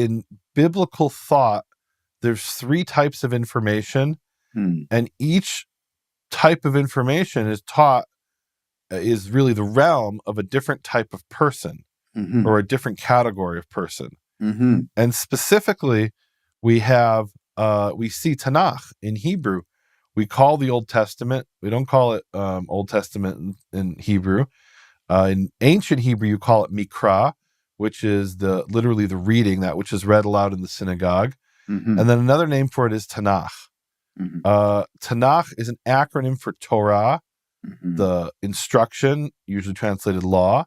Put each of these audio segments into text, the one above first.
in biblical thought, there's 3 types of information, and each type of information is really the realm of a different type of person or a different category of person. And specifically, we see Tanakh in Hebrew. We call the Old Testament, we don't call it Old Testament in Hebrew. In ancient Hebrew, you call it Mikra, which is literally the reading, that which is read aloud in the synagogue. And then another name for it is Tanakh. Tanakh is an acronym for Torah, the instruction, usually translated law,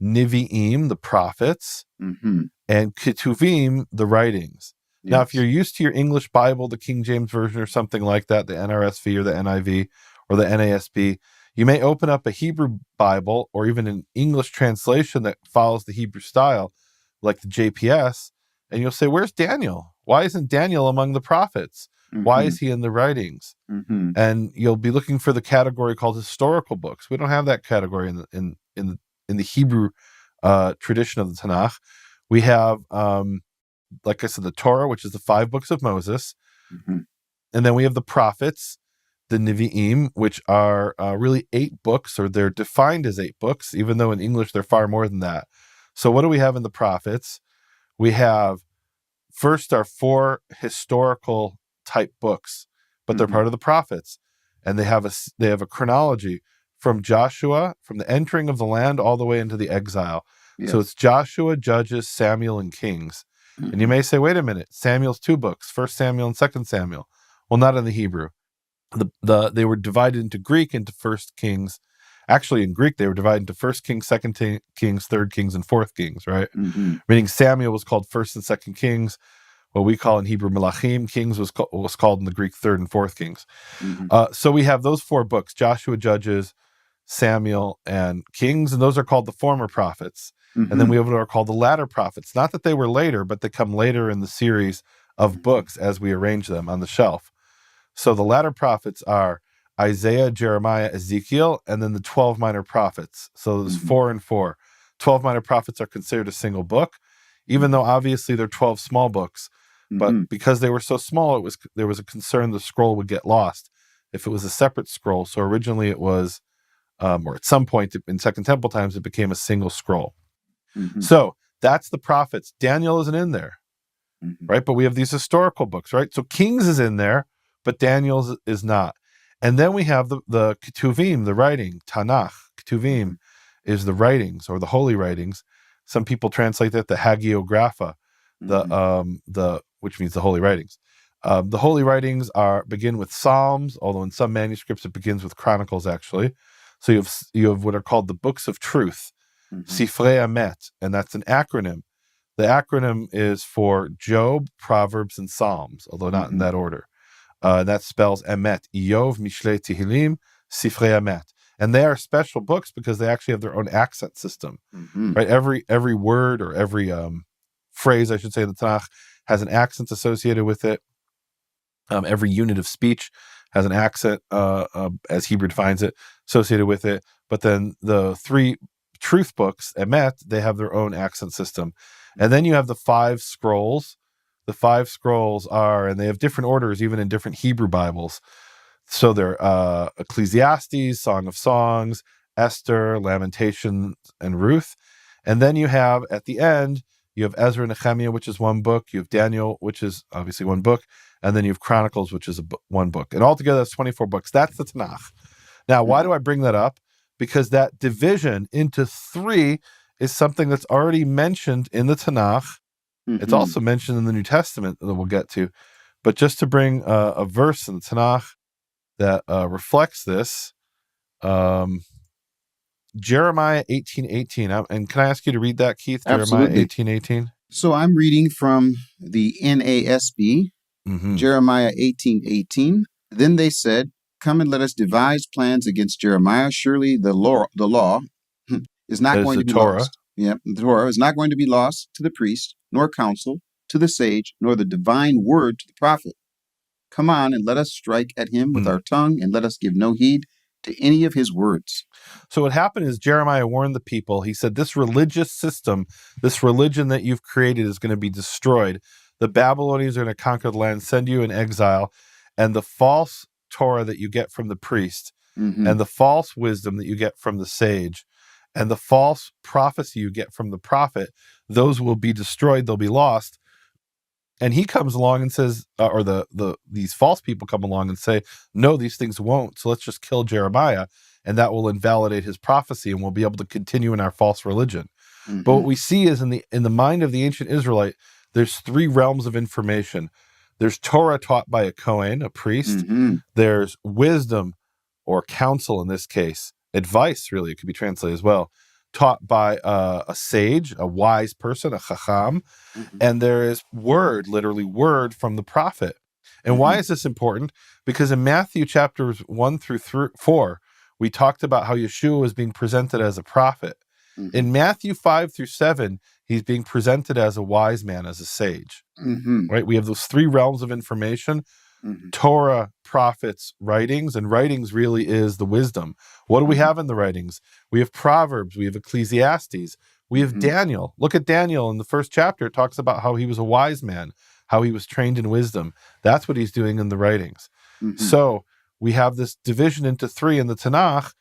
Nevi'im, the prophets, and Ketuvim, the writings. Yes. Now, if you're used to your English Bible, the King James Version or something like that, the NRSV or the NIV or the NASB, you may open up a Hebrew Bible or even an English translation that follows the Hebrew style, like the JPS, and you'll say, where's Daniel? Why isn't Daniel among the prophets? Why is he in the writings? And you'll be looking for the category called historical books. We don't have that category in the Hebrew tradition of the Tanakh. We have, like I said, the Torah, which is the 5 books of Moses. And then we have the prophets, the Nevi'im, which are really 8 books, or they're defined as 8 books, even though in English they're far more than that. So what do we have in the prophets? We have first our 4 historical type books, but they're part of the prophets, and they have a chronology from Joshua, from the entering of the land all the way into the exile. Yes. So it's Joshua, Judges, Samuel, and Kings. And you may say, wait a minute, Samuel's 2 books, 1 Samuel and 2 Samuel. Well, not in the Hebrew. They were divided into Greek into 1 Kings. Actually, in Greek, they were divided into 1 Kings, 2 Kings, 3 Kings, and 4 Kings, right? Meaning Samuel was called 1 and 2 Kings. What we call in Hebrew Melachim. Kings was called in the Greek 3 and 4 Kings. So we have those 4 books, Joshua, Judges, Samuel, and Kings, and those are called the former prophets. And then we have what are called the latter prophets. Not that they were later, but they come later in the series of books as we arrange them on the shelf. So the latter prophets are Isaiah, Jeremiah, Ezekiel, and then the 12 minor prophets. So there's 4 and 4. 12 minor prophets are considered a single book, even though obviously they're 12 small books. But because they were so small, there was a concern the scroll would get lost if it was a separate scroll. So originally it was, or at some point in Second Temple times, it became a single scroll. So that's the prophets. Daniel isn't in there, right? But we have these historical books, right? So Kings is in there, but Daniel is not. And then we have the Ketuvim, the writing, Tanakh. Ketuvim is the writings or the holy writings. Some people translate that the Hagiographa, which means the holy writings. The holy writings begin with Psalms, although in some manuscripts it begins with Chronicles, actually. So you have what are called the books of truth, Sifrei Emet, and that's an acronym. The acronym is for Job, Proverbs, and Psalms, although not in that order. That spells Emet, Iyov, Mishlei, Tehillim, Sifrei Emet. And they are special books because they actually have their own accent system, right? Every word or every phrase, I should say, in the Tanakh has an accent associated with it. Every unit of speech has an accent, as Hebrew defines it, associated with it. But then the 3 truth books, Emet, they have their own accent system. And then you have the 5 scrolls. The 5 scrolls and they have different orders, even in different Hebrew Bibles. So they're Ecclesiastes, Song of Songs, Esther, Lamentations, and Ruth. And then you have, at the end, you have Ezra and Nehemia, which is 1 book. You have Daniel, which is obviously 1 book. And then you have Chronicles, which is 1 book. And altogether, that's 24 books. That's the Tanakh. Now, why do I bring that up? Because that division into 3 is something that's already mentioned in the Tanakh. It's also mentioned in the New Testament that we'll get to. But just to bring a verse in the Tanakh that reflects this, Jeremiah 18:18. And can I ask you to read that, Keith? Absolutely. Jeremiah 18:18. So I'm reading from the NASB, Jeremiah 18:18. Then they said, "Come and let us devise plans against Jeremiah. Surely the law is not going to be lost." Yeah, the Torah is not going to be lost to the priest, nor counsel, to the sage, nor the divine word to the prophet. Come on and let us strike at him with our tongue, and let us give no heed to any of his words. So what happened is Jeremiah warned the people. He said, this religious system, this religion that you've created is going to be destroyed. The Babylonians are going to conquer the land, send you in exile, and the false Torah that you get from the priest, and the false wisdom that you get from the sage, and the false prophecy you get from the prophet, those will be destroyed, they'll be lost. And he comes along and says, or these false people come along and say, no, these things won't. So let's just kill Jeremiah, and that will invalidate his prophecy, and we'll be able to continue in our false religion. But what we see is in the mind of the ancient Israelite, there's three realms of information. There's Torah taught by a Kohen, a priest. There's wisdom or counsel in this case, advice, really, it could be translated as well, taught by a sage, a wise person, a chacham, and there is word, literally word from the prophet. And why is this important? Because in Matthew chapters 1 through 4, we talked about how Yeshua was being presented as a prophet. In Matthew 5 through 7, he's being presented as a wise man, as a sage. Right? We have those three realms of information. Torah, prophets, writings, and writings really is the wisdom. What do we have in the writings? We have Proverbs, we have Ecclesiastes, we have Daniel. Look at Daniel in the first chapter. It talks about how he was a wise man, how he was trained in wisdom. That's what he's doing in the writings. So we have this division into three in the Tanakh,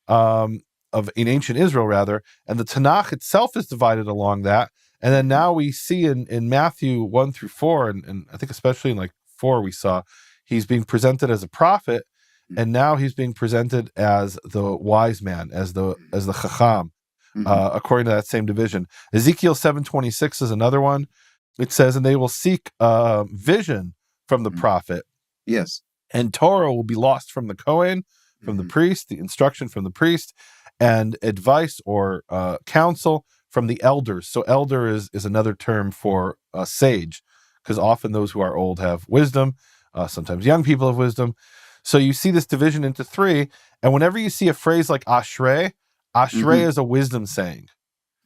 in ancient Israel rather, and the Tanakh itself is divided along that. And then now we see in Matthew 1 through 4, and I think especially in like 4 we saw, he's being presented as a prophet, and now he's being presented as the wise man, as the chacham, according to that same division. Ezekiel 7:26 is another one. It says, and they will seek vision from the prophet. Yes. And Torah will be lost from the Kohen, from the priest, the instruction from the priest, and advice or counsel from the elders. So elder is another term for sage, because often those who are old have wisdom. Sometimes young people have wisdom. So you see this division into three. And whenever you see a phrase like Ashrei, is a wisdom saying.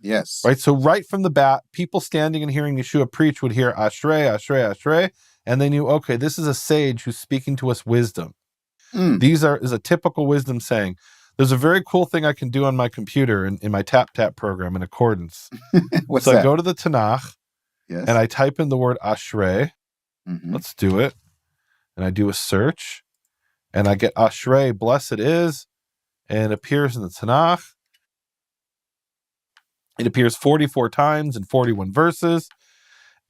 Yes. Right? So right from the bat, people standing and hearing Yeshua preach would hear Ashrei, Ashrei, Ashrei. And they knew, okay, this is a sage who's speaking to us wisdom. Is a typical wisdom saying. There's a very cool thing I can do on my computer in my tap program in accordance. What's so that? I go to the Tanakh, and I type in the word Ashrei. Let's do it. And I do a search, and I get Ashrei, blessed is, and it appears in the Tanakh. It appears 44 times in 41 verses.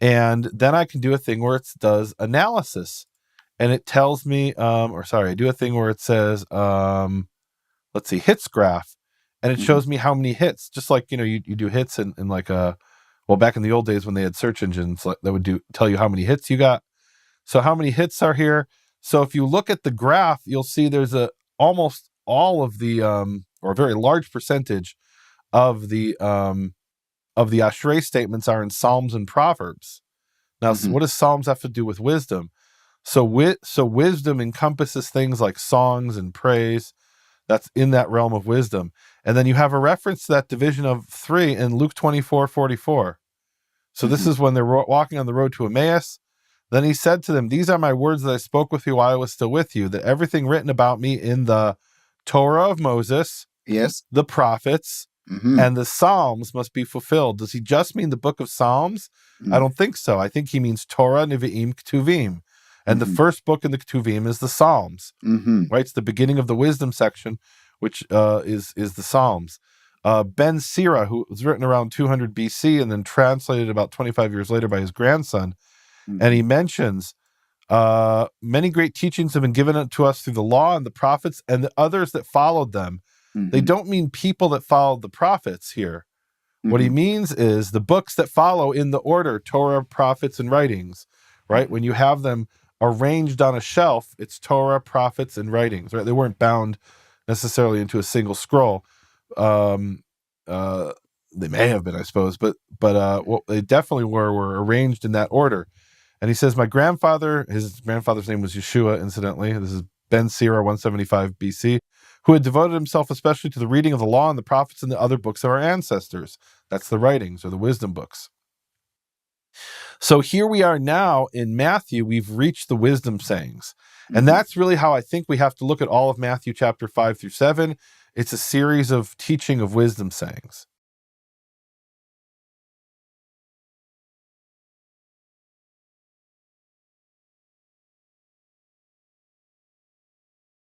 And then I can do a thing where it does analysis. And it tells me, I do a thing where it says, let's see, hits graph. And it shows me how many hits, just like, you do hits in like back in the old days when they had search engines that would tell you how many hits you got. So how many hits are here? So if you look at the graph, you'll see there's almost all of the, or a very large percentage of the Ashrei statements are in Psalms and Proverbs. Now, what does Psalms have to do with wisdom? So wisdom encompasses things like songs and praise. That's in that realm of wisdom. And then you have a reference to that division of three in Luke 24:44. So this is when they're walking on the road to Emmaus. Then he said to them, these are my words that I spoke with you while I was still with you, that everything written about me in the Torah of Moses, the prophets, and the Psalms must be fulfilled. Does he just mean the book of Psalms? I don't think so. I think he means Torah, Nevi'im, Ketuvim. And the first book in the Ketuvim is the Psalms, right? It's the beginning of the wisdom section, which is the Psalms. Ben Sira, who was written around 200 BC and then translated about 25 years later by his grandson, and he mentions many great teachings have been given to us through the law and the prophets and the others that followed them. They don't mean people that followed the prophets here. What he means is the books that follow in the order, Torah, prophets, and writings, right? When you have them arranged on a shelf, it's Torah, prophets, and writings, right? They weren't bound necessarily into a single scroll. They may have been, I suppose, but they definitely were arranged in that order. And he says, his grandfather's name was Yeshua, incidentally. This is Ben Sira, 175 BC, who had devoted himself especially to the reading of the law and the prophets and the other books of our ancestors. That's the writings or the wisdom books. So here we are now in Matthew, we've reached the wisdom sayings. And that's really how I think we have to look at all of Matthew chapter 5 through 7. It's a series of teaching of wisdom sayings.